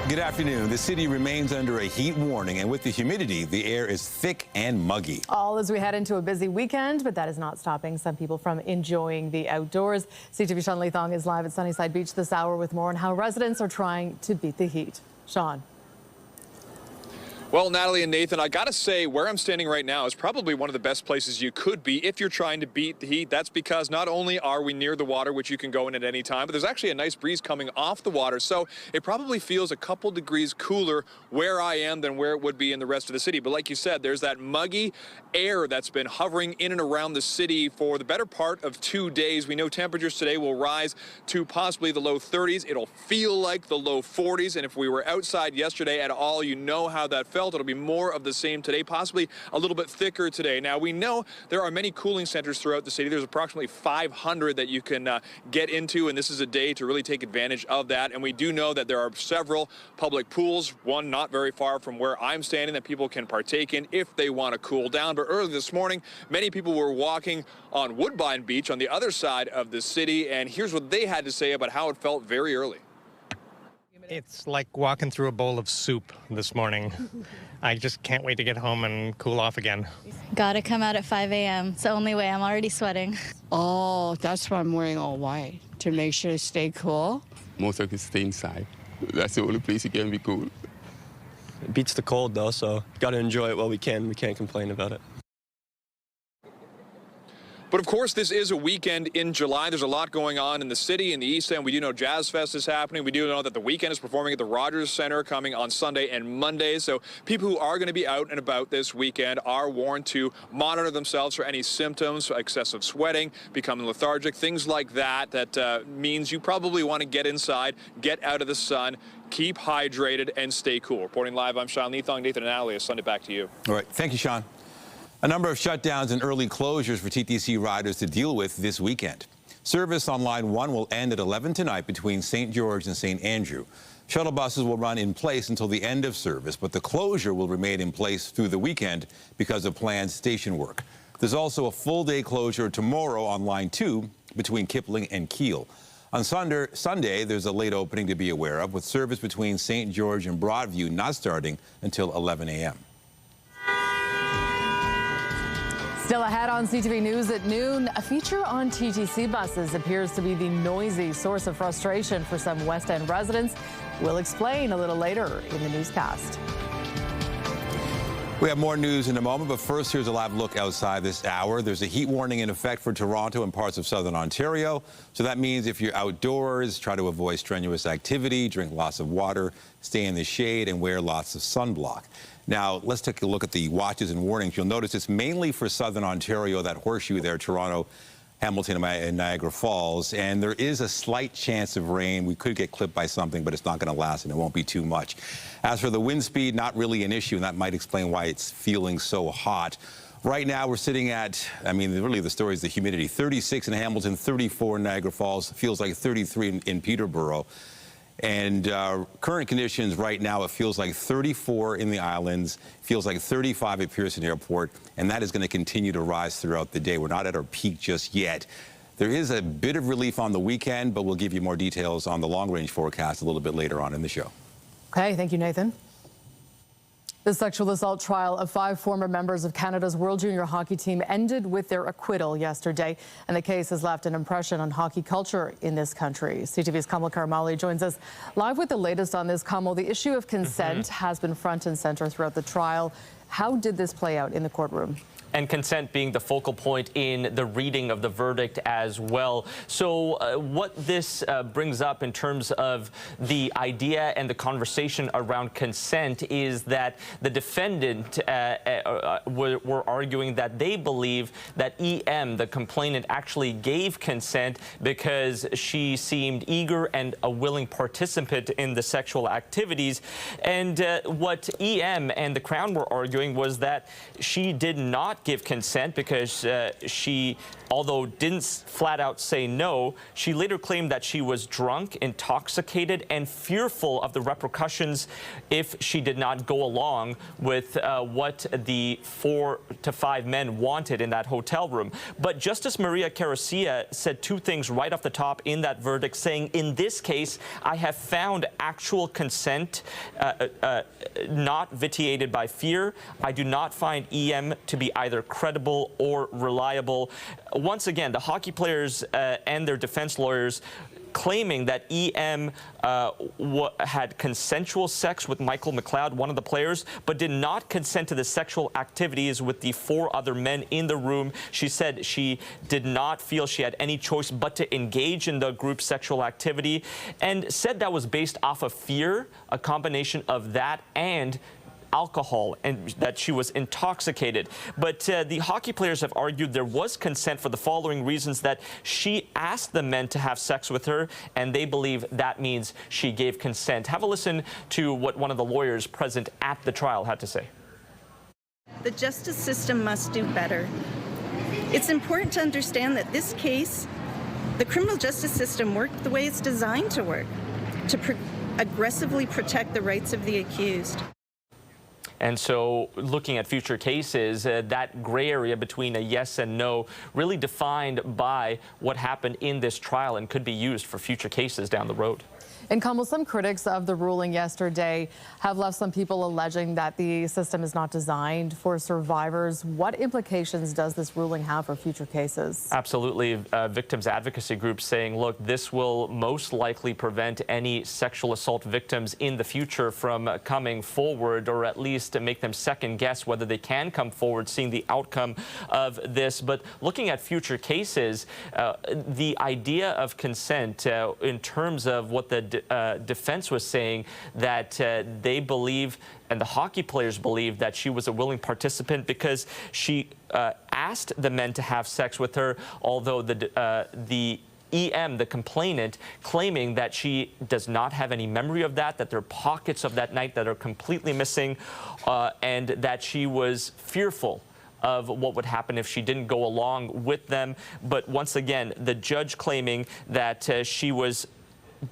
Good afternoon. The city remains under a heat warning, and with the humidity, the air is thick and muggy. All as we head into a busy weekend, but that is not stopping some people from enjoying the outdoors. CTV Sean Leathong is live at Sunnyside Beach this hour with more on how residents are trying to beat the heat. Sean. Well, Natalie and Nathan, I gotta say, where I'm standing right now is probably one of the best places you could be if you're trying to beat the heat. That's because not only are we near the water, which you can go in at any time, but there's actually a nice breeze coming off the water. So it probably feels a couple degrees cooler where I am than where it would be in the rest of the city. But like you said, there's that muggy air that's been hovering in and around the city for the better part of 2 days. We know temperatures today will rise to possibly the low 30s. It'll feel like the low 40s. And if we were outside yesterday at all, you know how that felt. It'll be more of the same today, possibly a little bit thicker today. Now, we know there are many cooling centers throughout the city. There's approximately 500 that you can get into, and this is a day to really take advantage of that. And we do know that there are several public pools, one not very far from where I'm standing, that people can partake in if they want to cool down. But early this morning, many people were walking on Woodbine Beach on the other side of the city, and here's what they had to say about how it felt very early. It's like walking through a bowl of soup this morning. I just can't wait to get home and cool off again. Gotta come out at 5 a.m. It's the only way. I'm already sweating. Oh, that's why I'm wearing all white, to make sure to stay cool. Most of us stay inside. That's the only place you can be cool. It beats the cold, though, so got to enjoy it while we can. We can't complain about it. But of course, this is a weekend in July. There's a lot going on in the city, in the East End. We do know Jazz Fest is happening. We do know that the Weekend is performing at the Rogers Centre coming on Sunday and Monday. So people who are going to be out and about this weekend are warned to monitor themselves for any symptoms, excessive sweating, becoming lethargic, things like that. That means you probably want to get inside, get out of the sun, keep hydrated, and stay cool. Reporting live, I'm Sean Leathong. Nathan and Natalie, I'll send it back to you. All right. Thank you, Sean. A number of shutdowns and early closures for TTC riders to deal with this weekend. Service on Line 1 will end at 11 tonight between St. George and St. Andrew. Shuttle buses will run in place until the end of service, but the closure will remain in place through the weekend because of planned station work. There's also a full-day closure tomorrow on Line 2 between Kipling and Keele. On Sunday, there's a late opening to be aware of, with service between St. George and Broadview not starting until 11 a.m. Still ahead on CTV News at noon, a feature on TTC buses appears to be the noisy source of frustration for some West End residents. We'll explain a little later in the newscast. We have more news in a moment, but first, here's a live look outside this hour. There's a heat warning in effect for Toronto and parts of southern Ontario. So that means if you're outdoors, try to avoid strenuous activity, drink lots of water, stay in the shade, and wear lots of sunblock. Now, let's take a look at the watches and warnings. You'll notice it's mainly for southern Ontario, that horseshoe there, Toronto, Hamilton, and Niagara Falls. And there is a slight chance of rain. We could get clipped by something, but it's not going to last, and it won't be too much. As for the wind speed, not really an issue, and that might explain why it's feeling so hot. Right now, we're sitting at, really the story is the humidity. 36 in Hamilton, 34 in Niagara Falls, feels like 33 in Peterborough. And current conditions right now, it feels like 34 in the islands, feels like 35 at Pearson Airport, and that is going to continue to rise throughout the day. We're not at our peak just yet. There is a bit of relief on the weekend, but we'll give you more details on the long-range forecast a little bit later on in the show. Okay, thank you, Nathan. The sexual assault trial of 5 former members of Canada's World Junior Hockey team ended with their acquittal yesterday, and the case has left an impression on hockey culture in this country. CTV's Kamal Karamali joins us live with the latest on this. Kamal, the issue of consent has been front and center throughout the trial. How did this play out in the courtroom? And consent being the focal point in the reading of the verdict as well. So what this brings up in terms of the idea and the conversation around consent is that the defendant were arguing that they believe that EM, the complainant, actually gave consent because she seemed eager and a willing participant in the sexual activities. And what EM and the Crown were arguing was that she did not not give consent because she, although didn't flat out say no, she later claimed that she was drunk, intoxicated, and fearful of the repercussions if she did not go along with what the 4 to 5 men wanted in that hotel room. But Justice Maria Caracia said two things right off the top in that verdict, saying, in this case, I have found actual consent not vitiated by fear. I do not find EM to be either credible or reliable. Once again, the hockey players and their defense lawyers claiming that EM had consensual sex with Michael McLeod, one of the players, but did not consent to the sexual activities with the 4 other men in the room. She said she did not feel she had any choice but to engage in the group sexual activity, and said that was based off of fear, a combination of that and alcohol, and that she was intoxicated. But the hockey players have argued there was consent for the following reasons: that she asked the men to have sex with her, and they believe that means she gave consent. Have a listen to what one of the lawyers present at the trial had to say. The justice system must do better. It's important to understand that this case, the criminal justice system worked the way it's designed to work, to aggressively protect the rights of the accused. And so looking at future cases, that gray area between a yes and no really defined by what happened in this trial and could be used for future cases down the road. And Kamal, some critics of the ruling yesterday have left some people alleging that the system is not designed for survivors. What implications does this ruling have for future cases? Absolutely. Victims advocacy groups saying, look, this will most likely prevent any sexual assault victims in the future from coming forward, or at least make them second guess whether they can come forward, seeing the outcome of this. But looking at future cases, the idea of consent in terms of what the defense was saying, that they believe, and the hockey players believe, that she was a willing participant because she asked the men to have sex with her, although the EM, the complainant, claiming that she does not have any memory of that, that there are pockets of that night that are completely missing, and that she was fearful of what would happen if she didn't go along with them. But once again, the judge claiming that she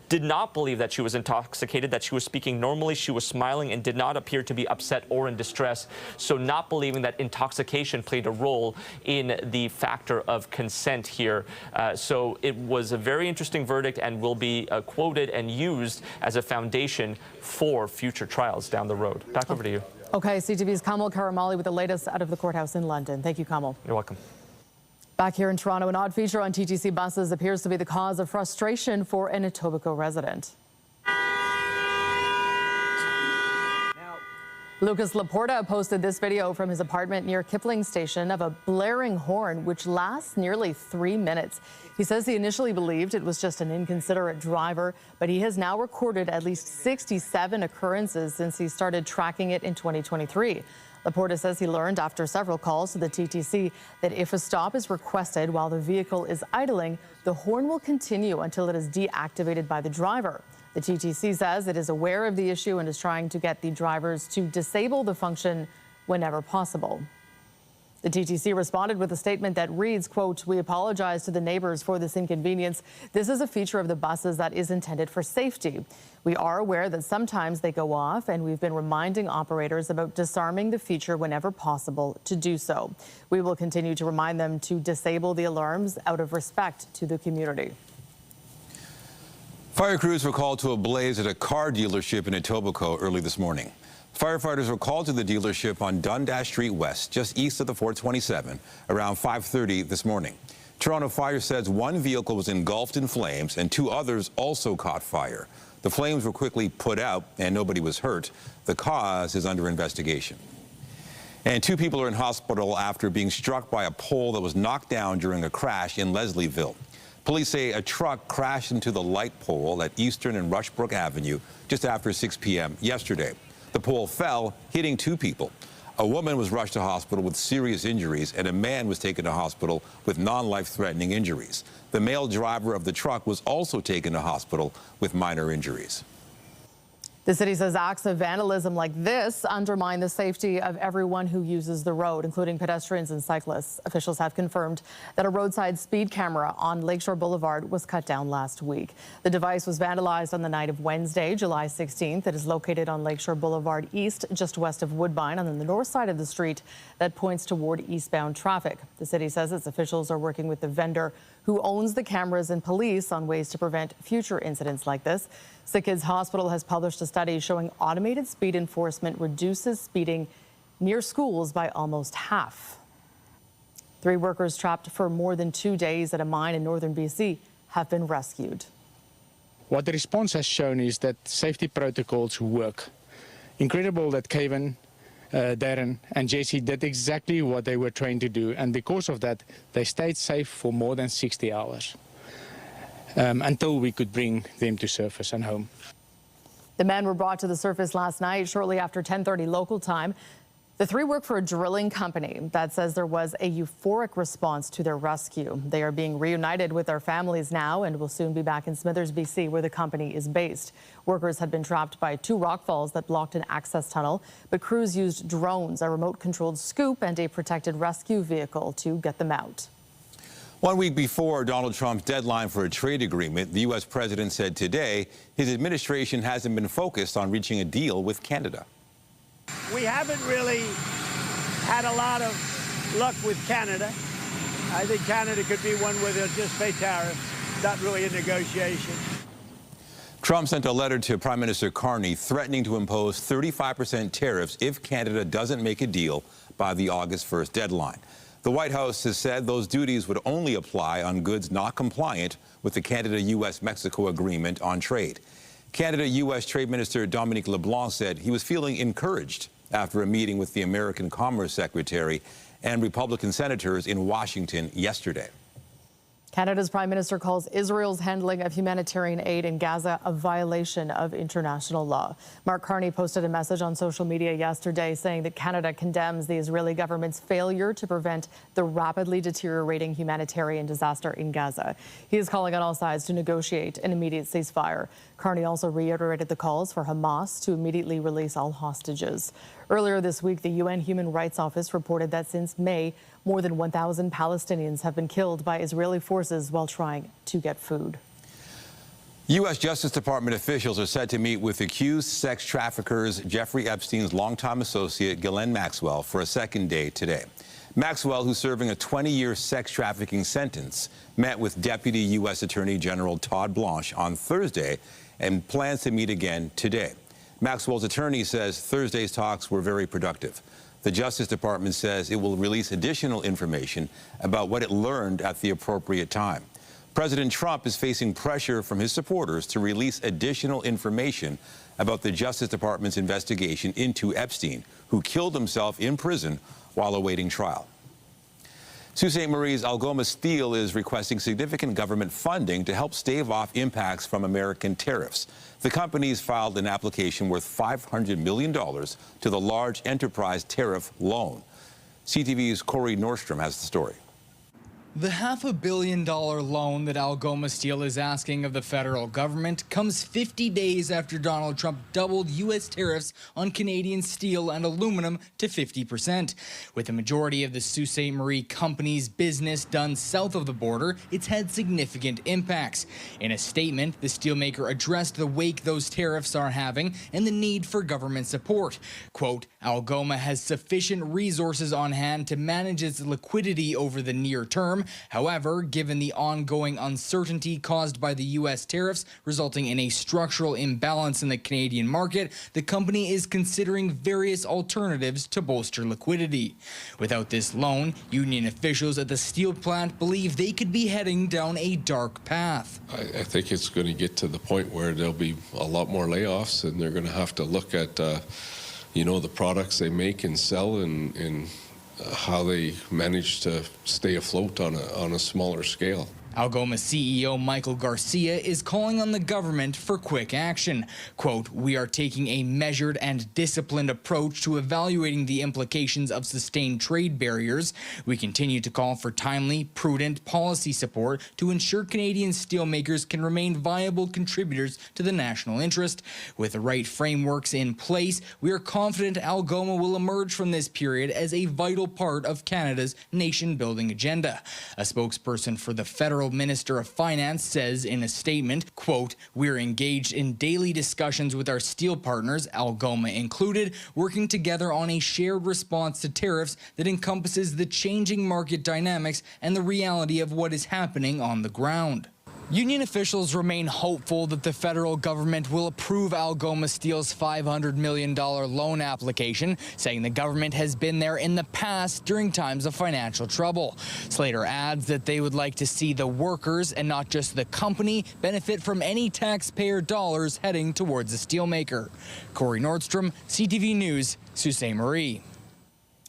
did not believe that she was intoxicated, that she was speaking normally, she was smiling, and did not appear to be upset or in distress. So not believing that intoxication played a role in the factor of consent here. So it was a very interesting verdict and will be quoted and used as a foundation for future trials down the road. Back over to you. Okay, CTV's Kamal Karamali with the latest out of the courthouse in London. Thank you, Kamal. You're welcome. Back here in Toronto, an odd feature on TTC buses appears to be the cause of frustration for an Etobicoke resident. Lucas Laporta posted this video from his apartment near Kipling Station of a blaring horn which lasts nearly 3 minutes. He says he initially believed it was just an inconsiderate driver, but he has now recorded at least 67 occurrences since he started tracking it in 2023. Laporta says he learned after several calls to the TTC that if a stop is requested while the vehicle is idling, the horn will continue until it is deactivated by the driver. The TTC says it is aware of the issue and is trying to get the drivers to disable the function whenever possible. The TTC responded with a statement that reads, quote, "We apologize to the neighbors for this inconvenience. This is a feature of the buses that is intended for safety. We are aware that sometimes they go off, and we've been reminding operators about disarming the feature whenever possible to do so. We will continue to remind them to disable the alarms out of respect to the community." Fire crews were called to a blaze at a car dealership in Etobicoke early this morning. Firefighters were called to the dealership on Dundas Street West, just east of the 427, around 5:30 this morning. Toronto Fire says one vehicle was engulfed in flames and 2 others also caught fire. The flames were quickly put out and nobody was hurt. The cause is under investigation. And 2 people are in hospital after being struck by a pole that was knocked down during a crash in Leslieville. Police say a truck crashed into the light pole at Eastern and Rushbrook Avenue just after 6 p.m. yesterday. The pole fell, hitting 2 people. A woman was rushed to hospital with serious injuries, and a man was taken to hospital with non-life-threatening injuries. The male driver of the truck was also taken to hospital with minor injuries. The city says acts of vandalism like this undermine the safety of everyone who uses the road, including pedestrians and cyclists. Officials have confirmed that a roadside speed camera on Lakeshore Boulevard was cut down last week. The device was vandalized on the night of Wednesday, July 16th. It is located on Lakeshore Boulevard East, just west of Woodbine, on the north side of the street that points toward eastbound traffic. The city says its officials are working with the vendor who owns the cameras and police on ways to prevent future incidents like this. Sick Kids Hospital has published a study showing automated speed enforcement reduces speeding near schools by almost half. 3 workers trapped for more than 2 days at a mine in northern BC have been rescued. What the response has shown is that safety protocols work. Incredible that Kevin, Darren and Jesse did exactly what they were trained to do, and because of that they stayed safe for more than 60 hours until we could bring them to surface and home. The men were brought to the surface last night shortly after 10:30 local time. The 3 work for a drilling company that says there was a euphoric response to their rescue. They are being reunited with their families now and will soon be back in Smithers, BC, where the company is based. Workers had been trapped by 2 rockfalls that blocked an access tunnel, but crews used drones, a remote-controlled scoop, and a protected rescue vehicle to get them out. 1 week before Donald Trump's deadline for a trade agreement, the U.S. president said today his administration hasn't been focused on reaching a deal with Canada. We haven't really had a lot of luck with Canada. I think Canada could be one where they'll just pay tariffs, not really a negotiation. Trump sent a letter to Prime Minister Carney threatening to impose 35% tariffs if Canada doesn't make a deal by the August 1st deadline. The White House has said those duties would only apply on goods not compliant with the Canada-U.S.-Mexico agreement on trade. Canada-U.S. Trade Minister Dominic LeBlanc said he was feeling encouraged after a meeting with the American Commerce Secretary and Republican senators in Washington yesterday. Canada's Prime Minister calls Israel's handling of humanitarian aid in Gaza a violation of international law. Mark Carney posted a message on social media yesterday saying that Canada condemns the Israeli government's failure to prevent the rapidly deteriorating humanitarian disaster in Gaza. He is calling on all sides to negotiate an immediate ceasefire. Carney also reiterated the calls for Hamas to immediately release all hostages. Earlier this week, the UN Human Rights Office reported that since May, more than 1,000 Palestinians have been killed by Israeli forces while trying to get food. U.S. Justice Department officials are set to meet with accused sex traffickers Jeffrey Epstein's longtime associate Ghislaine Maxwell for a second day today. Maxwell, who's serving a 20-year sex trafficking sentence, met with Deputy U.S. Attorney General Todd Blanche on Thursday and plans to meet again today. Maxwell's attorney says Thursday's talks were very productive. The Justice Department says it will release additional information about what it learned at the appropriate time. President Trump is facing pressure from his supporters to release additional information about the Justice Department's investigation into Epstein, who killed himself in prison while awaiting trial. Sault Ste. Marie's Algoma Steel is requesting significant government funding to help stave off impacts from American tariffs. The company's filed an application worth $500 million to the Large Enterprise Tariff Loan. CTV's Corey Nordstrom has the story. The $500 million loan that Algoma Steel is asking of the federal government comes 50 days after Donald Trump doubled U.S. tariffs on Canadian steel and aluminum to 50%. With the majority of the Sault Ste. Marie company's business done south of the border, it's had significant impacts. In a statement, the steelmaker addressed the wake those tariffs are having and the need for government support. Quote, Algoma has sufficient resources on hand to manage its liquidity over the near term. However, given the ongoing uncertainty caused by the U.S. tariffs resulting in a structural imbalance in the Canadian market, the company is considering various alternatives to bolster liquidity. Without this loan, union officials at the steel plant believe they could be heading down a dark path. I think it's going to get to the point where there'll be a lot more layoffs, and they're going to have to look at, the products they make and sell and how they manage to stay afloat on a smaller scale. Algoma CEO Michael Garcia is calling on the government for quick action. Quote, "We are taking a measured and disciplined approach to evaluating the implications of sustained trade barriers. We continue to call for timely, prudent policy support to ensure Canadian steelmakers can remain viable contributors to the national interest. With the right frameworks in place, we are confident Algoma will emerge from this period as a vital part of Canada's nation-building agenda." A spokesperson for the Federal Minister of Finance says in a statement, quote, "We're engaged in daily discussions with our steel partners, Algoma included, working together on a shared response to tariffs that encompasses the changing market dynamics and the reality of what is happening on the ground." Union officials remain hopeful that the federal government will approve Algoma Steel's $500 million loan application, saying the government has been there in the past during times of financial trouble. Slater adds that they would like to see the workers and not just the company benefit from any taxpayer dollars heading towards the steelmaker. Corey Nordstrom, CTV News, Sault Ste. Marie.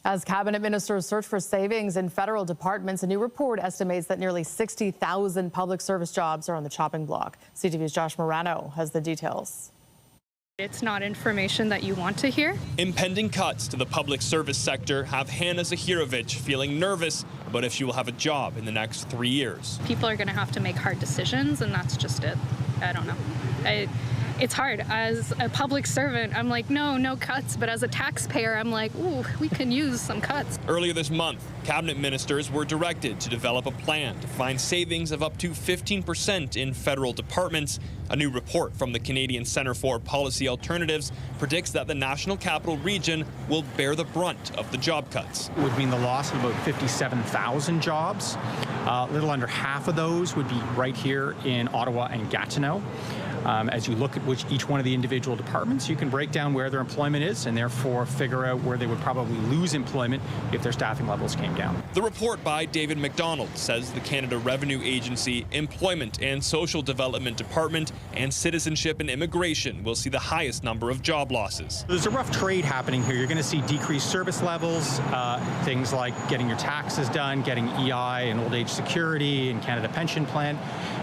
As cabinet ministers search for savings in federal departments, a new report estimates that nearly 60,000 public service jobs are on the chopping block. CTV's Josh Morano has the details. It's not information that you want to hear. Impending cuts to the public service sector have Hannah Zahirovic feeling nervous about if she will have a job in the next 3 years. People are going to have to make hard decisions, and that's just it. I don't know. It's hard. As a public servant, I'm like, no cuts. But as a taxpayer, I'm like, ooh, we can use some cuts. Earlier this month, cabinet ministers were directed to develop a plan to find savings of up to 15% in federal departments. A new report from the Canadian Centre for Policy Alternatives predicts that the National Capital Region will bear the brunt of the job cuts. It would mean the loss of about 57,000 jobs. A little under half of those would be right here in Ottawa and Gatineau. As you look at each one of the individual departments, you can break down where their employment is and therefore figure out where they would probably lose employment if their staffing levels came down. The report by David McDonald says the Canada Revenue Agency, Employment and Social Development Department, and Citizenship and Immigration will see the highest number of job losses. There's a rough trade happening here. You're going to see decreased service levels, things like getting your taxes done, getting EI and old age security and Canada Pension Plan,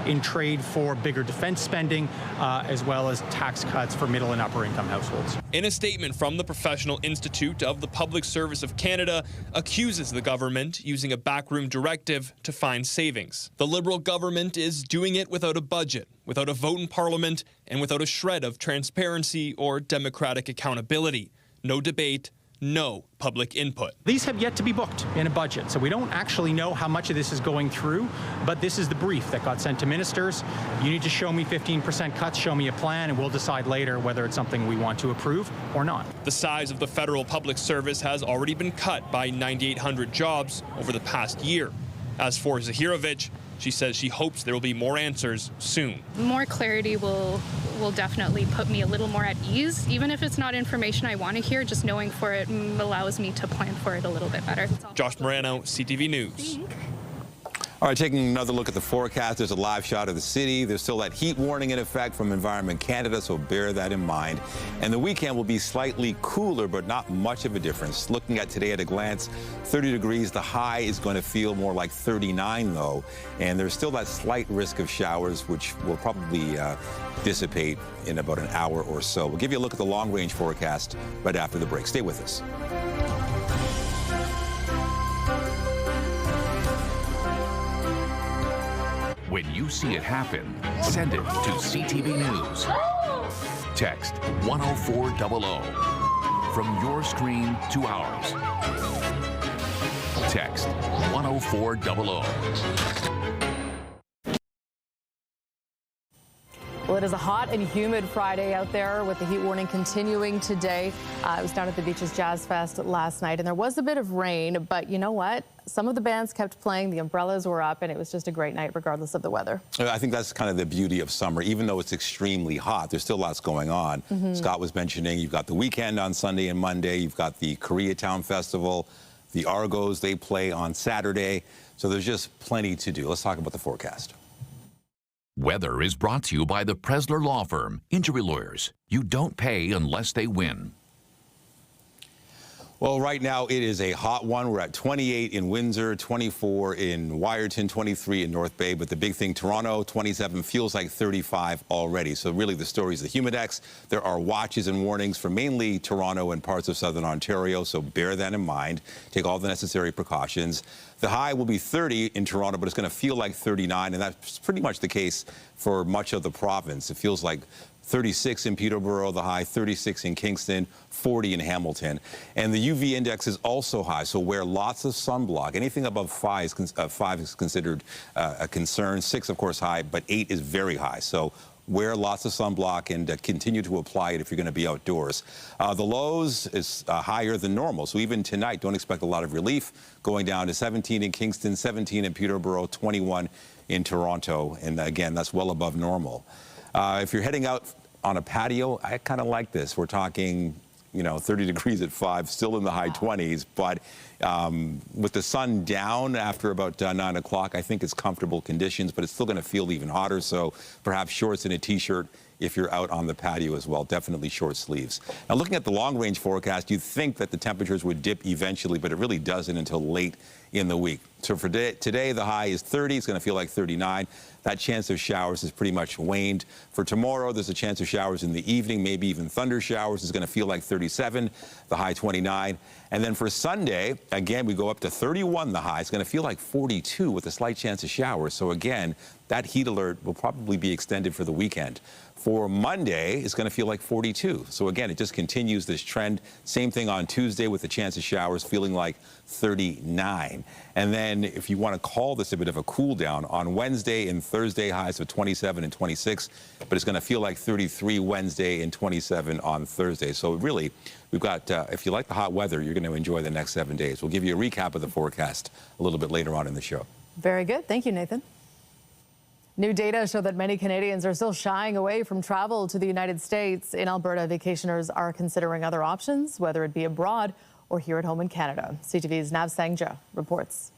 in trade for bigger defense spending, as well as tax cuts for middle and upper income households. In a statement from the Professional Institute of the Public Service of Canada, accuses the government using a backroom directive to find savings. The Liberal government is doing it without a budget, without a vote in Parliament, and without a shred of transparency or democratic accountability. No debate, no public input. These have yet to be booked in a budget, so we don't actually know how much of this is going through, but this is the brief that got sent to ministers. You need to show me 15% cuts, show me a plan, and we'll decide later whether it's something we want to approve or not. The size of the federal public service has already been cut by 9,800 jobs over the past year. As for Zahirovic, she says she hopes there will be more answers soon. More clarity will definitely put me a little more at ease. Even if it's not information I want to hear, just knowing for it allows me to plan for it a little bit better. Josh Morano, CTV News. All right, taking another look at the forecast, there's a live shot of the city. There's still that heat warning in effect from Environment Canada, so bear that in mind. And the weekend will be slightly cooler, but not much of a difference. Looking at today at a glance, 30 degrees. The high is going to feel more like 39, though. And there's still that slight risk of showers, which will probably dissipate in about an hour or so. We'll give you a look at the long-range forecast right after the break. Stay with us. When you see it happen, send it to CTV News. Text 10400 from your screen to ours. Text 10400. Well, it is a hot and humid Friday out there with the heat warning continuing today. I was down at the Beaches Jazz Fest last night, and there was a bit of rain, but you know what? Some of the bands kept playing, the umbrellas were up, and it was just a great night regardless of the weather. I think that's kind of the beauty of summer. Even though it's extremely hot, there's still lots going on. Scott was mentioning you've got the weekend on Sunday and Monday. You've got the Koreatown Festival, the Argos, they play on Saturday. So there's just plenty to do. Let's talk about the forecast. Weather is brought to you by the Presler Law Firm. Injury lawyers. You don't pay unless they win. Well, right now it is a hot one. We're at 28 in Windsor, 24 in Wyerton, 23 in North Bay. But the big thing, Toronto, 27, feels like 35 already. So really the story is the Humidex. There are watches and warnings for mainly Toronto and parts of southern Ontario. So bear that in mind. Take all the necessary precautions. The high will be 30 in Toronto, but it's going to feel like 39. And that's pretty much the case for much of the province. It feels like 36 in Peterborough, the high, 36 in Kingston, 40 in Hamilton. And the UV index is also high, so wear lots of sunblock. Anything above 5 is considered a concern. 6, of course, high, but 8 is very high. So wear lots of sunblock and continue to apply it if you're going to be outdoors. The lows is higher than normal, so even tonight, don't expect a lot of relief. Going down to 17 in Kingston, 17 in Peterborough, 21 in Toronto. And again, that's well above normal. If you're heading out on a patio, I kind of like this. We're talking, 30 degrees at 5, still in the high 20s, but with the sun down after about 9 o'clock, I think it's comfortable conditions, but it's still going to feel even hotter, so perhaps shorts and a T-shirt if you're out on the patio as well. Definitely short sleeves. Now, looking at the long-range forecast, you'd think that the temperatures would dip eventually, but it really doesn't until late in the week. So for today, the high is 30. It's going to feel like 39. That chance of showers has pretty much waned. For tomorrow, there's a chance of showers in the evening, maybe even thunder showers. It's going to feel like 37, the high 29. And then for Sunday, again, we go up to 31, the high. It's going to feel like 42 with a slight chance of showers. So again, that heat alert will probably be extended for the weekend. For Monday, it's going to feel like 42. So again, it just continues this trend. Same thing on Tuesday with a chance of showers, feeling like 39. And then if you want to call this a bit of a cool down, on Wednesday and Thursday, highs of 27 and 26, but it's going to feel like 33 Wednesday and 27 on Thursday. So really, we've got, if you like the hot weather, you're going to enjoy the next 7 days. We'll give you a recap of the forecast a little bit later on in the show. Very good. Thank you, Nathan. New data show that many Canadians are still shying away from travel to the United States. In Alberta, vacationers are considering other options, whether it be abroad or here at home in Canada. CTV's Nav Sangja reports.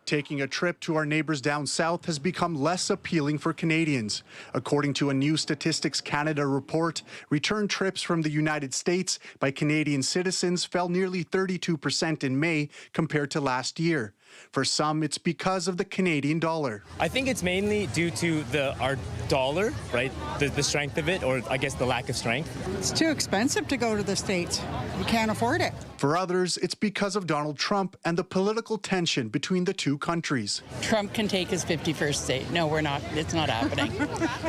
Taking a trip to our neighbors down south has become less appealing for Canadians. According to a new Statistics Canada report, return trips from the United States by Canadian citizens fell nearly 32% in May compared to last year. For some, it's because of the Canadian dollar. I think it's mainly due to our dollar, right? The strength of it, or I guess the lack of strength. It's too expensive to go to the States. You can't afford it. For others, it's because of Donald Trump and the political tension between the two countries. Trump can take his 51st state. No, we're not. It's not happening.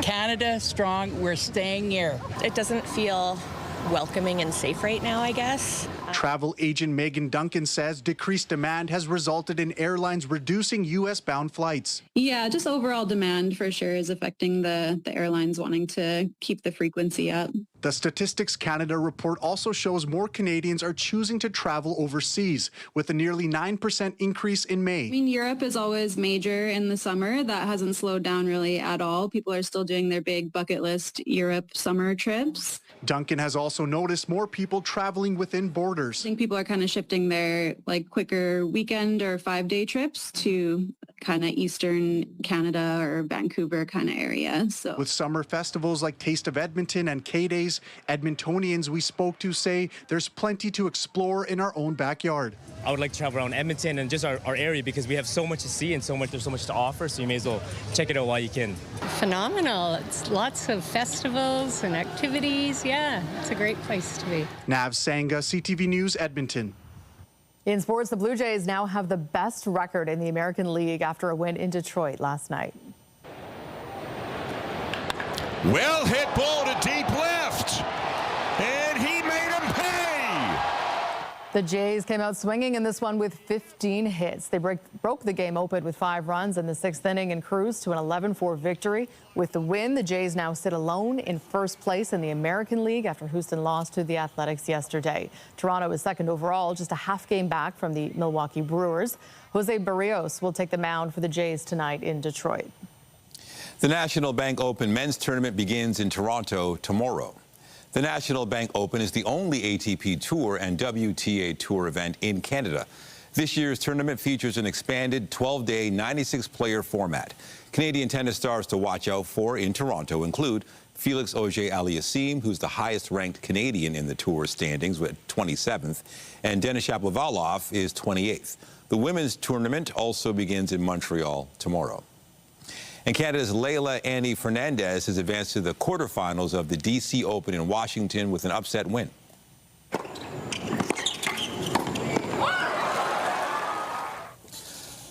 Canada, strong. We're staying here. It doesn't feel welcoming and safe right now, I guess. Travel agent Megan Duncan says decreased demand has resulted in airlines reducing U.S.-bound flights. Yeah, just overall demand for sure is affecting the airlines wanting to keep the frequency up. The Statistics Canada report also shows more Canadians are choosing to travel overseas, with a nearly 9% increase in May. I mean, Europe is always major in the summer. That hasn't slowed down really at all. People are still doing their big bucket list Europe summer trips. Duncan has also noticed more people traveling within borders. I think people are kind of shifting their quicker weekend or 5-day trips to kind of Eastern Canada or Vancouver kind of area. So with summer festivals like Taste of Edmonton and K-Days, Edmontonians we spoke to say there's plenty to explore in our own backyard. I would like to travel around Edmonton and just our area because we have so much to see and there's so much to offer, so you may as well check it out while you can. Phenomenal. It's lots of festivals and activities. Yeah, it's a great place to be. Nav Sangha, CTV News, Edmonton. In sports, the Blue Jays now have the best record in the American League after a win in Detroit last night. Well hit ball to deep left, and he made him pay. The Jays came out swinging in this one with 15 hits. They broke the game open with 5 runs in the 6th inning and cruised to an 11-4 victory. With the win, the Jays now sit alone in first place in the American League after Houston lost to the Athletics yesterday. Toronto is second overall, just a half game back from the Milwaukee Brewers. Jose Barrios will take the mound for the Jays tonight in Detroit. The National Bank Open men's tournament begins in Toronto tomorrow. The National Bank Open is the only ATP Tour and WTA Tour event in Canada. This year's tournament features an expanded 12-day, 96-player format. Canadian tennis stars to watch out for in Toronto include Felix Auger-Aliassime, who's the highest-ranked Canadian in the tour standings with 27th, and Denis Shapovalov is 28th. The women's tournament also begins in Montreal tomorrow. And Canada's Leylah Annie Fernandez has advanced to the quarterfinals of the DC Open in Washington with an upset win.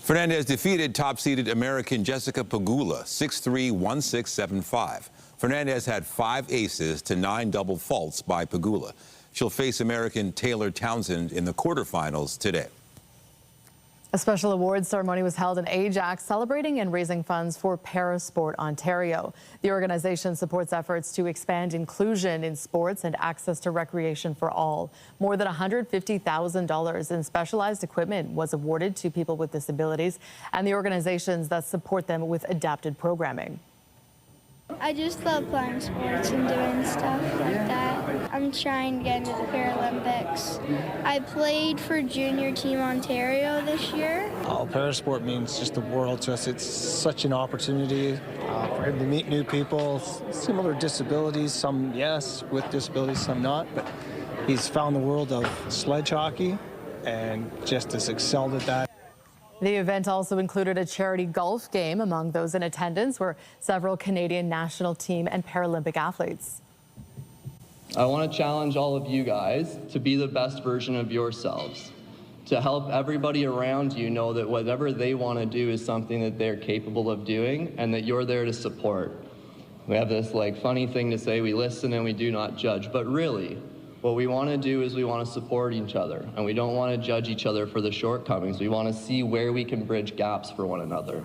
Fernandez defeated top-seeded American Jessica Pegula 6-3, 1-6, 7-5. Fernandez had 5 aces to 9 double faults by Pegula. She'll face American Taylor Townsend in the quarterfinals today. A special awards ceremony was held in Ajax, celebrating and raising funds for ParaSport Ontario. The organization supports efforts to expand inclusion in sports and access to recreation for all. More than $150,000 in specialized equipment was awarded to people with disabilities and the organizations that support them with adapted programming. I just love playing sports and doing stuff like that. I'm trying to get into the Paralympics. I played for Junior Team Ontario this year. ParaSport means just the world to us. It's such an opportunity for him to meet new people, similar disabilities, some yes, with disabilities, some not. But he's found the world of sledge hockey and just has excelled at that. The event also included a charity golf game among those in attendance were several Canadian national team and Paralympic athletes. I want to challenge all of you guys to be the best version of yourselves, to help everybody around you know that whatever they want to do is something that they're capable of doing and that you're there to support. We have this funny thing to say, we listen and we do not judge, but really, what we want to do is we want to support each other, and we don't want to judge each other for the shortcomings. We want to see where we can bridge gaps for one another.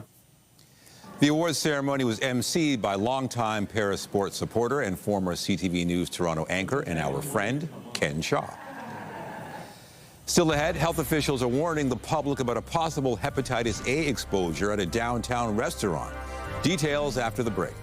The awards ceremony was emceed by longtime ParaSport supporter and former CTV News Toronto anchor and our friend, Ken Shaw. Still ahead, health officials are warning the public about a possible hepatitis A exposure at a downtown restaurant. Details after the break.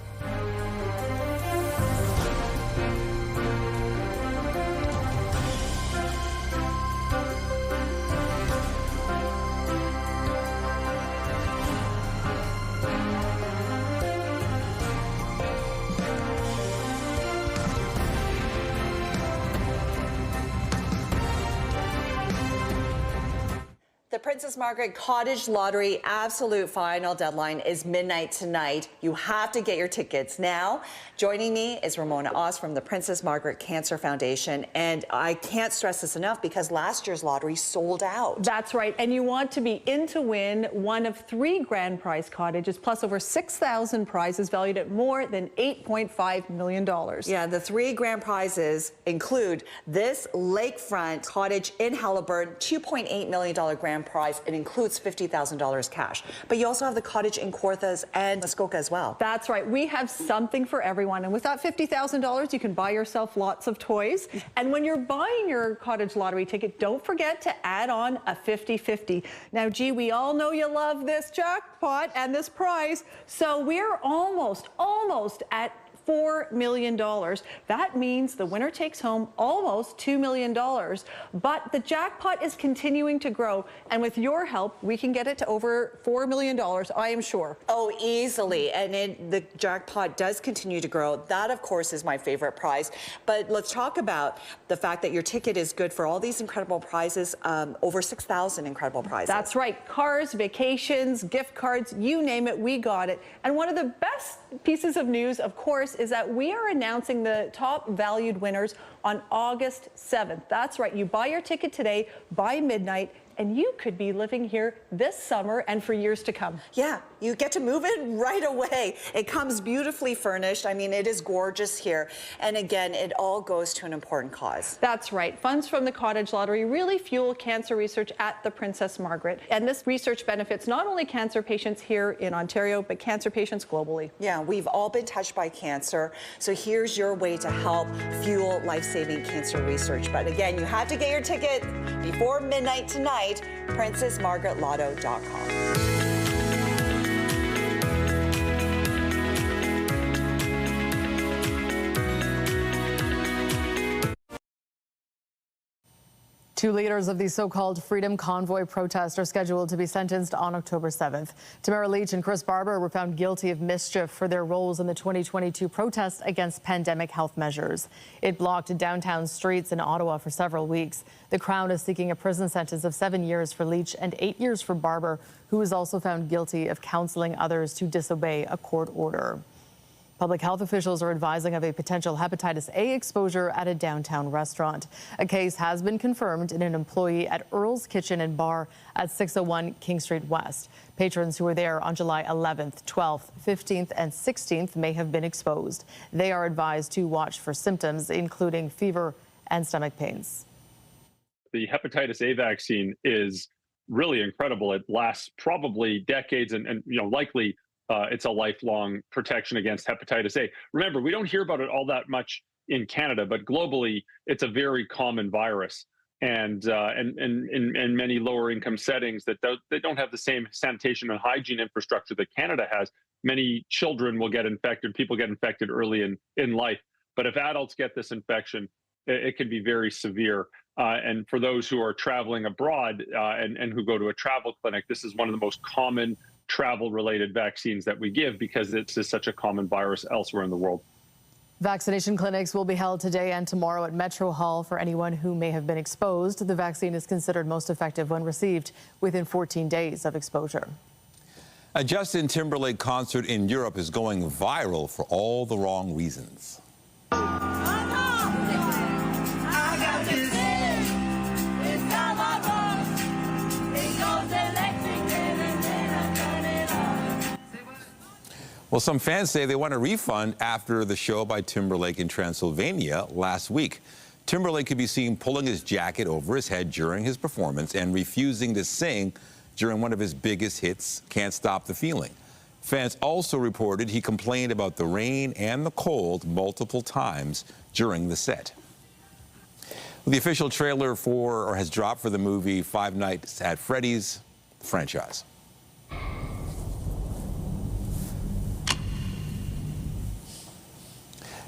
The Princess Margaret Cottage Lottery absolute final deadline is midnight tonight. You have to get your tickets now. Joining me is Ramona Oz from the Princess Margaret Cancer Foundation. And I can't stress this enough because last year's lottery sold out. That's right. And you want to be in to win one of 3 grand prize cottages, plus over 6,000 prizes valued at more than $8.5 million. Yeah, the 3 grand prizes include this lakefront cottage in Halliburton, $2.8 million grand prize. It includes $50,000 cash. But you also have the cottage in Kawarthas and Muskoka as well. That's right. We have something for everyone. And with that $50,000, you can buy yourself lots of toys. And when you're buying your cottage lottery ticket, don't forget to add on a 50-50. Now, gee, we all know you love this jackpot and this prize. So we're almost at $4 million. That means the winner takes home almost $2 million. But the jackpot is continuing to grow. And with your help, we can get it to over $4 million, I am sure. Oh, easily. And the jackpot does continue to grow. That, of course, is my favorite prize. But let's talk about the fact that your ticket is good for all these incredible prizes, over 6,000 incredible prizes. That's right. Cars, vacations, gift cards, you name it, we got it. And one of the best pieces of news, of course, is that we are announcing the top valued winners on August 7th. That's right. You buy your ticket today by midnight, and you could be living here this summer and for years to come. Yeah, you get to move in right away. It comes beautifully furnished. I mean, it is gorgeous here. And again, it all goes to an important cause. That's right. Funds from the cottage lottery really fuel cancer research at the Princess Margaret. And this research benefits not only cancer patients here in Ontario, but cancer patients globally. Yeah, we've all been touched by cancer. So here's your way to help fuel life-saving cancer research. But again, you have to get your ticket before midnight tonight. PrincessMargaretLotto.com. Two leaders of the so-called Freedom Convoy protest are scheduled to be sentenced on October 7th. Tamara Leach and Chris Barber were found guilty of mischief for their roles in the 2022 protest against pandemic health measures. It blocked downtown streets in Ottawa for several weeks. The Crown is seeking a prison sentence of 7 years for Leach and 8 years for Barber, who was also found guilty of counseling others to disobey a court order. Public health officials are advising of a potential hepatitis A exposure at a downtown restaurant. A case has been confirmed in an employee at Earl's Kitchen and Bar at 601 King Street West. Patrons who were there on July 11th, 12th, 15th, and 16th may have been exposed. They are advised to watch for symptoms, including fever and stomach pains. The hepatitis A vaccine is really incredible. It lasts probably decades and likely it's a lifelong protection against hepatitis A. Remember, we don't hear about it all that much in Canada, but globally, it's a very common virus. And in many lower income settings that don't have the same sanitation and hygiene infrastructure that Canada has, many children will get infected. People get infected early in life. But if adults get this infection, it can be very severe. And for those who are traveling abroad and who go to a travel clinic, this is one of the most common travel-related vaccines that we give because it's just such a common virus elsewhere in the world. Vaccination clinics will be held today and tomorrow at Metro Hall for anyone who may have been exposed. The vaccine is considered most effective when received within 14 days of exposure. A Justin Timberlake concert in Europe is going viral for all the wrong reasons. Well, some fans say they want a refund after the show by Timberlake in Transylvania last week. Timberlake could be seen pulling his jacket over his head during his performance and refusing to sing during one of his biggest hits, Can't Stop the Feeling. Fans also reported he complained about the rain and the cold multiple times during the set. The official trailer has dropped for the movie Five Nights at Freddy's franchise.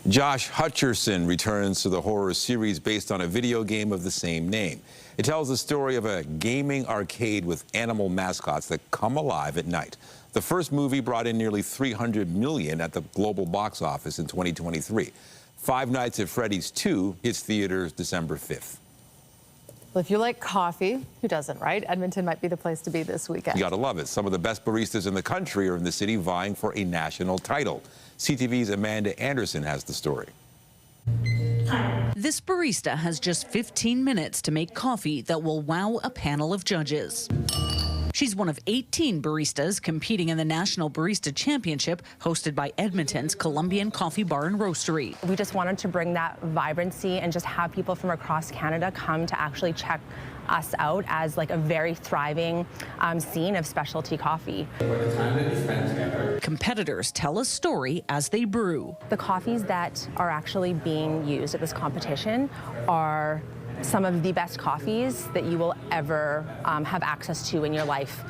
Josh Hutcherson returns to the horror series based on a video game of the same name. It tells the story of a gaming arcade with animal mascots that come alive at night. The first movie brought in nearly $300 million at the global box office in 2023. Five Nights at Freddy's 2 hits theaters December 5th. Well, if you like coffee, who doesn't, right? Edmonton might be the place to be this weekend. You gotta love it. Some of the best baristas in the country are in the city vying for a national title. CTV's Amanda Anderson has the story. This barista has just 15 minutes to make coffee that will wow a panel of judges. She's one of 18 baristas competing in the National Barista Championship hosted by Edmonton's Colombian Coffee Bar and Roastery. We just wanted to bring that vibrancy and just have people from across Canada come to actually check us out as like a very thriving scene of specialty coffee. Competitors tell a story as they brew. The coffees that are actually being used at this competition are some of the best coffees that you will ever have access to in your life.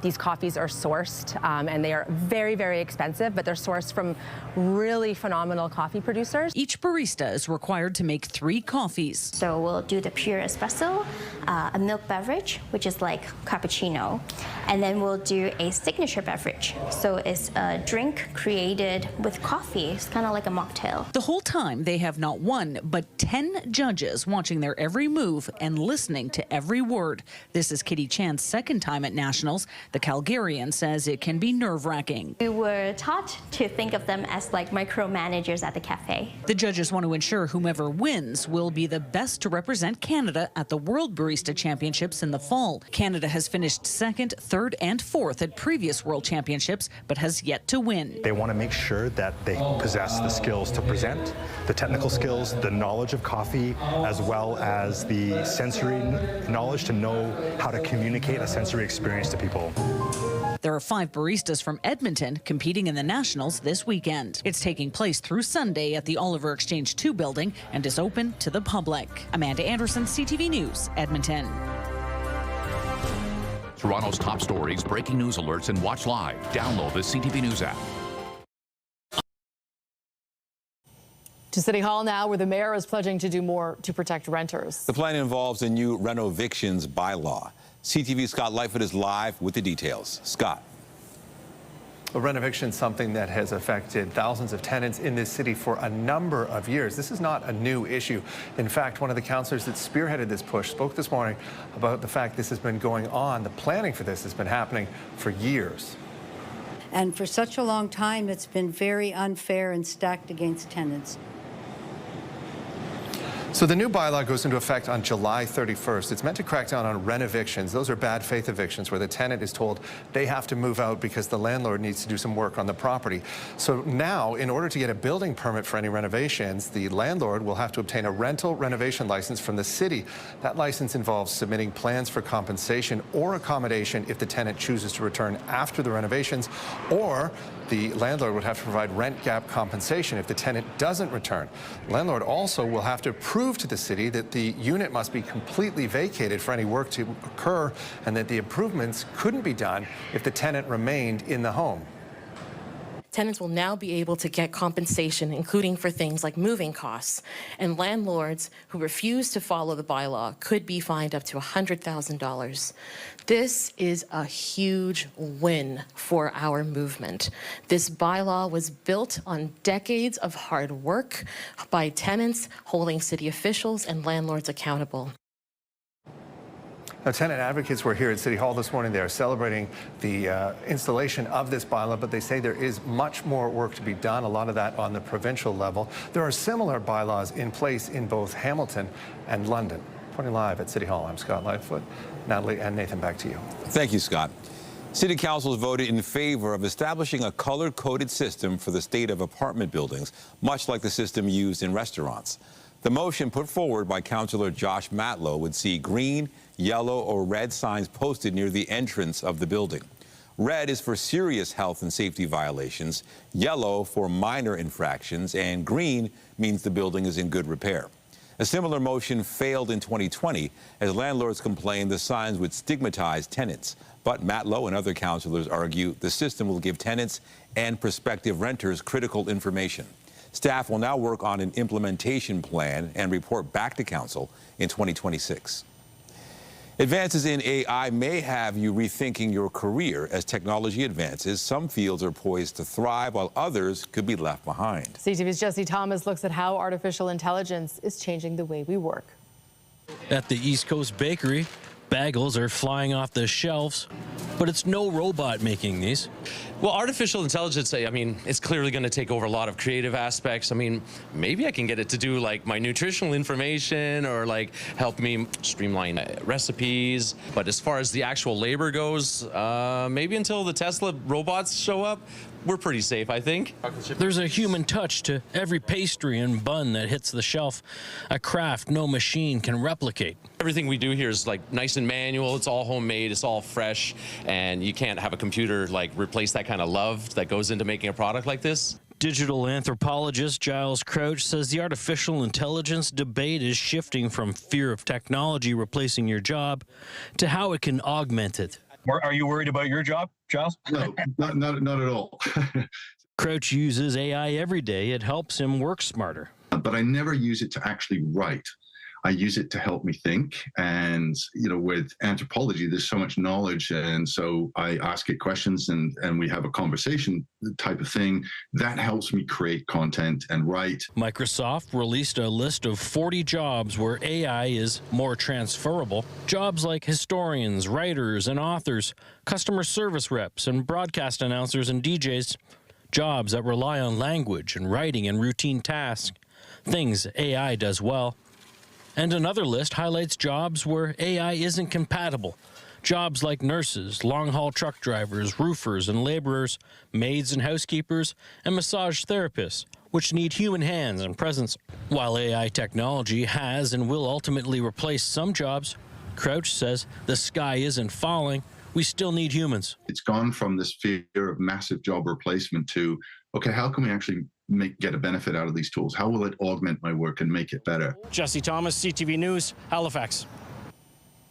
These coffees are sourced and they are very, very expensive, but they're sourced from really phenomenal coffee producers. Each barista is required to make 3 coffees. So we'll do the pure espresso, a milk beverage, which is like cappuccino, and then we'll do a signature beverage. So it's a drink created with coffee. It's kind of like a mocktail. The whole time they have not 1, but 10 judges watching their every move and listening to every word. This is Kitty Chan's second time at Nationals. The Calgarian says it can be nerve-wracking. We were taught to think of them as like micromanagers at the cafe. The judges want to ensure whomever wins will be the best to represent Canada at the World Barista Championships in the fall. Canada has finished 2nd, 3rd, and 4th at previous World Championships, but has yet to win. They want to make sure that they possess the skills to present, the technical skills, the knowledge of coffee, as well as the sensory knowledge to know how to communicate a sensory experience to people. There are 5 baristas from Edmonton competing in the Nationals this weekend. It's taking place through Sunday at the Oliver Exchange 2 building and is open to the public. Amanda Anderson, CTV News, Edmonton. Toronto's top stories, breaking news alerts, and watch live. Download the CTV News app. To City Hall now, where the mayor is pledging to do more to protect renters. The plan involves a new renovictions bylaw. CTV's Scott Lightfoot is live with the details. Scott. Well, renovation is something that has affected thousands of tenants in this city for a number of years. This is not a new issue. In fact, one of the councillors that spearheaded this push spoke this morning about the fact this has been going on. The planning for this has been happening for years. And for such a long time, it's been very unfair and stacked against tenants. So the new bylaw goes into effect on July 31st. It's meant to crack down on renovictions. Those are bad faith evictions where the tenant is told they have to move out because the landlord needs to do some work on the property. So now, in order to get a building permit for any renovations, the landlord will have to obtain a rental renovation license from the city. That license involves submitting plans for compensation or accommodation if the tenant chooses to return after the renovations, or the landlord would have to provide rent gap compensation if the tenant doesn't return. The landlord also will have to prove to the city that the unit must be completely vacated for any work to occur and that the improvements couldn't be done if the tenant remained in the home. Tenants will now be able to get compensation, including for things like moving costs. And landlords who refuse to follow the bylaw could be fined up to $100,000. This is a huge win for our movement. This bylaw was built on decades of hard work by tenants holding city officials and landlords accountable. Now, tenant advocates were here at City Hall this morning. They are celebrating the installation of this bylaw, but they say there is much more work to be done, a lot of that on the provincial level. There are similar bylaws in place in both Hamilton and London. Reporting live at City Hall, I'm Scott Lightfoot. Natalie and Nathan, back to you. Thank you, Scott. City Council has voted in favor of establishing a color-coded system for the state of apartment buildings, much like the system used in restaurants. The motion put forward by Councillor Josh Matlow would see green, yellow, or red signs posted near the entrance of the building. Red is for serious health and safety violations, yellow for minor infractions, and green means the building is in good repair. A similar motion failed in 2020 as landlords complained the signs would stigmatize tenants. But Matlow and other councillors argue the system will give tenants and prospective renters critical information. Staff will now work on an implementation plan and report back to Council in 2026. Advances in AI may have you rethinking your career. As technology advances, some fields are poised to thrive while others could be left behind. CTV's Jesse Thomas looks at how artificial intelligence is changing the way we work. At the East Coast Bakery, bagels are flying off the shelves, but it's no robot making these. Well, artificial intelligence, I mean, it's clearly going to take over a lot of creative aspects. I mean, maybe I can get it to do like my nutritional information or like help me streamline recipes. But as far as the actual labor goes, maybe until the Tesla robots show up, we're pretty safe, I think. There's a human touch to every pastry and bun that hits the shelf, a craft no machine can replicate. Everything we do here is like nice and manual. It's all homemade. It's all fresh. And you can't have a computer like replace that kind of love that goes into making a product like this. Digital anthropologist Giles Crouch says the artificial intelligence debate is shifting from fear of technology replacing your job to how it can augment it. Are you worried about your job, Giles? No, not at all. Crouch uses AI every day. It helps him work smarter. But I never use it to actually write. I use it to help me think. And, you know, with anthropology, there's so much knowledge. And so I ask it questions and we have a conversation type of thing. That helps me create content and write. Microsoft released a list of 40 jobs where AI is more transferable. Jobs like historians, writers, and authors, customer service reps, and broadcast announcers and DJs. Jobs that rely on language and writing and routine tasks. Things AI does well. And another list highlights jobs where AI isn't compatible. Jobs like nurses, long-haul truck drivers, roofers and laborers, maids and housekeepers, and massage therapists, which need human hands and presence. While AI technology has and will ultimately replace some jobs, Crouch says the sky isn't falling. We still need humans. It's gone from this fear of massive job replacement to, okay, how can we actually get a benefit out of these tools? How will it augment my work and make it better? Jesse Thomas, CTV News, Halifax.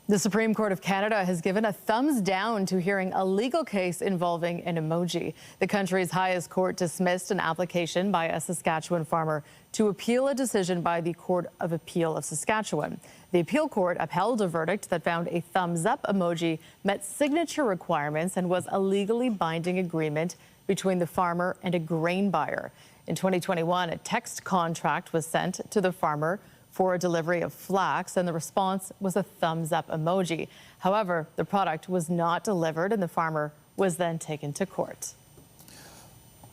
The Supreme Court of Canada has given a thumbs down to hearing a legal case involving an emoji. The country's highest court dismissed an application by a Saskatchewan farmer to appeal a decision by the Court of Appeal of Saskatchewan. The appeal court upheld a verdict that found a thumbs up emoji met signature requirements and was a legally binding agreement between the farmer and a grain buyer. In 2021, a text contract was sent to the farmer for a delivery of flax, and the response was a thumbs up emoji. However, the product was not delivered, and the farmer was then taken to court.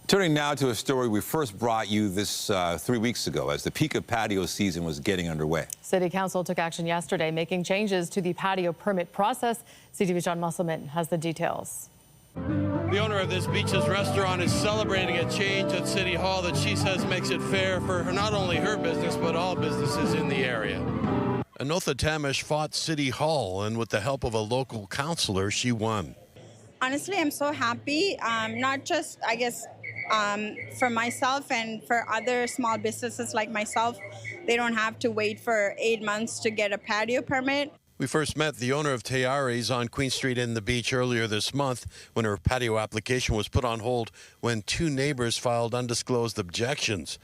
Turning now to a story we first brought you this 3 weeks ago as the peak of patio season was getting underway. City Council took action yesterday, making changes to the patio permit process. CTV's John Musselman has the details. The owner of this Beaches restaurant is celebrating a change at City Hall that she says makes it fair for not only her business, but all businesses in the area. Anotha Tamish fought City Hall, and with the help of a local councillor, she won. Honestly, I'm so happy, not just, I guess, for myself and for other small businesses like myself. They don't have to wait for 8 months to get a patio permit. We first met the owner of Teares on Queen Street in the Beach earlier this month when her patio application was put on hold when two neighbors filed undisclosed objections.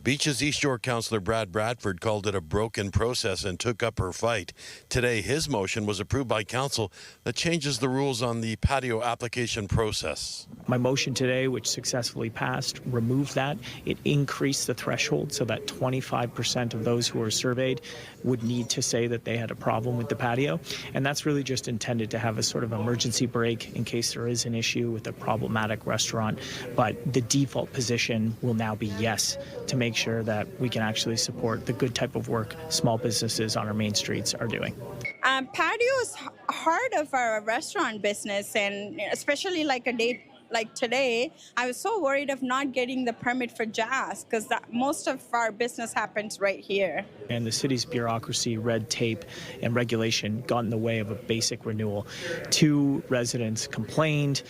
Beach's East York councillor Brad Bradford called it a broken process and took up her fight. Today, his motion was approved by council that changes the rules on the patio application process. My motion today, which successfully passed, removed that. It increased the threshold so that 25% of those who were surveyed would need to say that they had a problem with the patio. And that's really just intended to have a sort of emergency brake in case there is an issue with a problematic restaurant. But the default position will now be yes, to make sure that we can actually support the good type of work small businesses on our main streets are doing. Patio is heart of our restaurant business, and especially like a day like today, I was so worried of not getting the permit for jazz because most of our business happens right here. And the city's bureaucracy, red tape, and regulation got in the way of a basic renewal. 2 residents complained,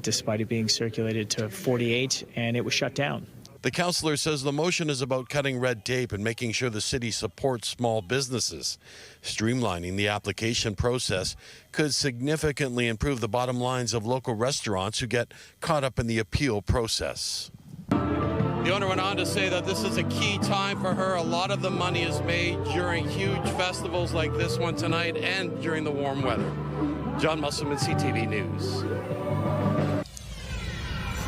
despite it being circulated to 48, and it was shut down. The councillor says the motion is about cutting red tape and making sure the city supports small businesses. Streamlining the application process could significantly improve the bottom lines of local restaurants who get caught up in the appeal process. The owner went on to say that this is a key time for her. A lot of the money is made during huge festivals like this one tonight and during the warm weather. John Musselman, CTV News.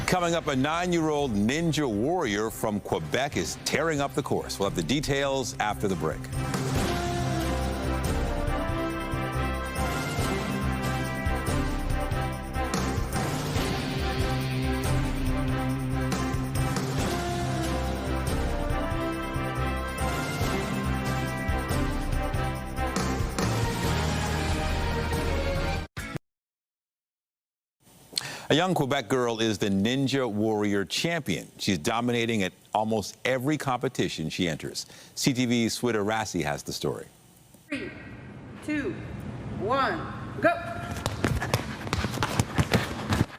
Coming up, a 9-year-old ninja warrior from Quebec is tearing up the course. We'll have the details after the break. A young Quebec girl is the Ninja Warrior champion. She's dominating at almost every competition she enters. CTV's Swida Rassi has the story. 3, 2, 1, go!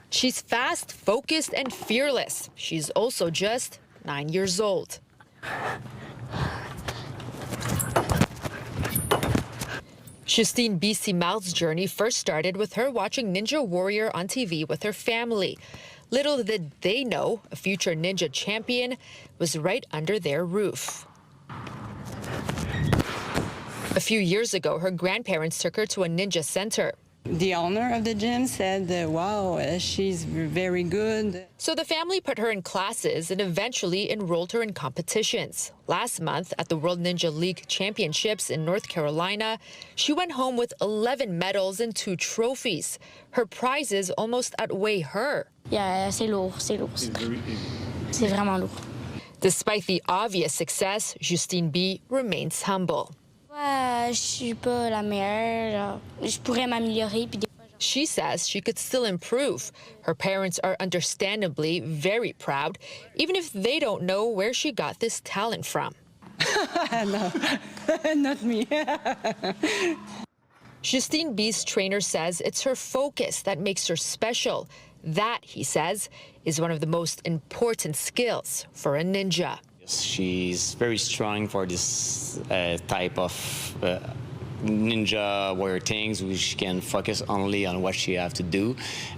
She's fast, focused, and fearless. She's also just 9 years old. Justine B. Simart's journey first started with her watching Ninja Warrior on TV with her family. Little did they know a future ninja champion was right under their roof. A few years ago, her grandparents took her to a ninja center. The owner of the gym said, wow, she's very good. So the family put her in classes and eventually enrolled her in competitions. Last month at the World Ninja League Championships in North Carolina, she went home with 11 medals and 2 trophies. Her prizes almost outweigh her. Yeah, c'est lourd, c'est lourd. C'est vraiment lourd. Despite the obvious success, Justine B. remains humble. She says she could still improve. Her parents are understandably very proud, even if they don't know where she got this talent from. No, not me. Justine B's trainer says it's her focus that makes her special. That, he says, is one of the most important skills for a ninja. She's very strong for this type of ninja warrior things, which she can focus only on what she have to do,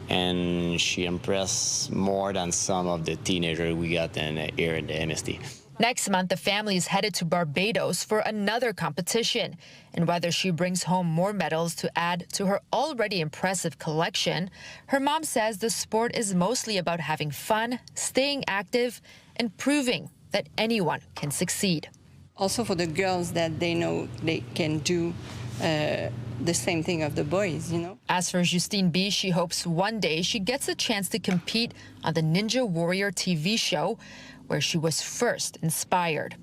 and she impressed more than some of the teenagers we got here in the MST. Next month, the family is headed to Barbados for another competition. And whether she brings home more medals to add to her already impressive collection, her mom says the sport is mostly about having fun, staying active, and proving that anyone can succeed. Also for the girls, that they know they can do the same thing of the boys, you know. As for Justine B., she hopes one day she gets a chance to compete on the Ninja Warrior TV show, where she was first inspired.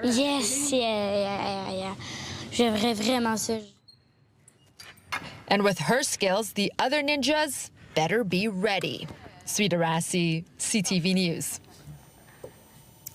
Yes, yeah. J'aimerais vraiment ça. And with her skills, the other ninjas better be ready. Sweet Arasi, CTV News.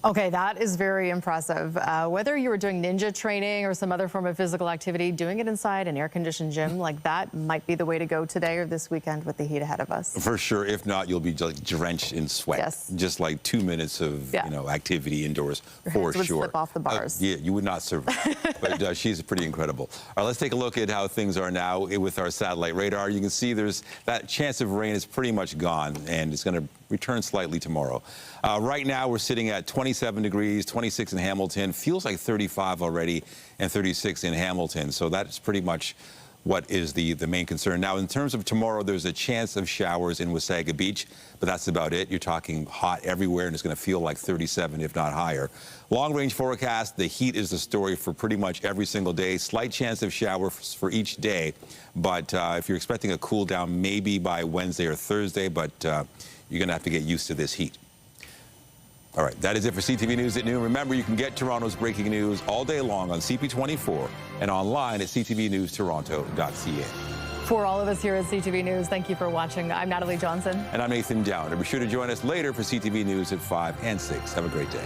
Okay, that is very impressive. Whether you were doing ninja training or some other form of physical activity, doing it inside an air-conditioned gym like that might be the way to go today or this weekend with the heat ahead of us. For sure. If not, you'll be like drenched in sweat. Yes. Just like 2 minutes of activity indoors. Your for hands would sure. slip off the bars. Yeah, you would not survive. But she's pretty incredible. All right, let's take a look at how things are now with our satellite radar. You can see there's that chance of rain is pretty much gone, and it's going to return slightly tomorrow. Right now, we're sitting at 27 degrees, 26 in Hamilton. Feels like 35 already, and 36 in Hamilton. So that's pretty much what is the main concern. Now, in terms of tomorrow, there's a chance of showers in Wasaga Beach, but that's about it. You're talking hot everywhere, and it's going to feel like 37, if not higher. Long-range forecast, the heat is the story for pretty much every single day. Slight chance of showers for each day, but if you're expecting a cool down, maybe by Wednesday or Thursday, but you're going to have to get used to this heat. All right, that is it for CTV News at noon. Remember, you can get Toronto's breaking news all day long on CP24 and online at ctvnewstoronto.ca. For all of us here at CTV News, thank you for watching. I'm Natalie Johnson. And I'm Nathan Downer. Be sure to join us later for CTV News at 5 and 6. Have a great day.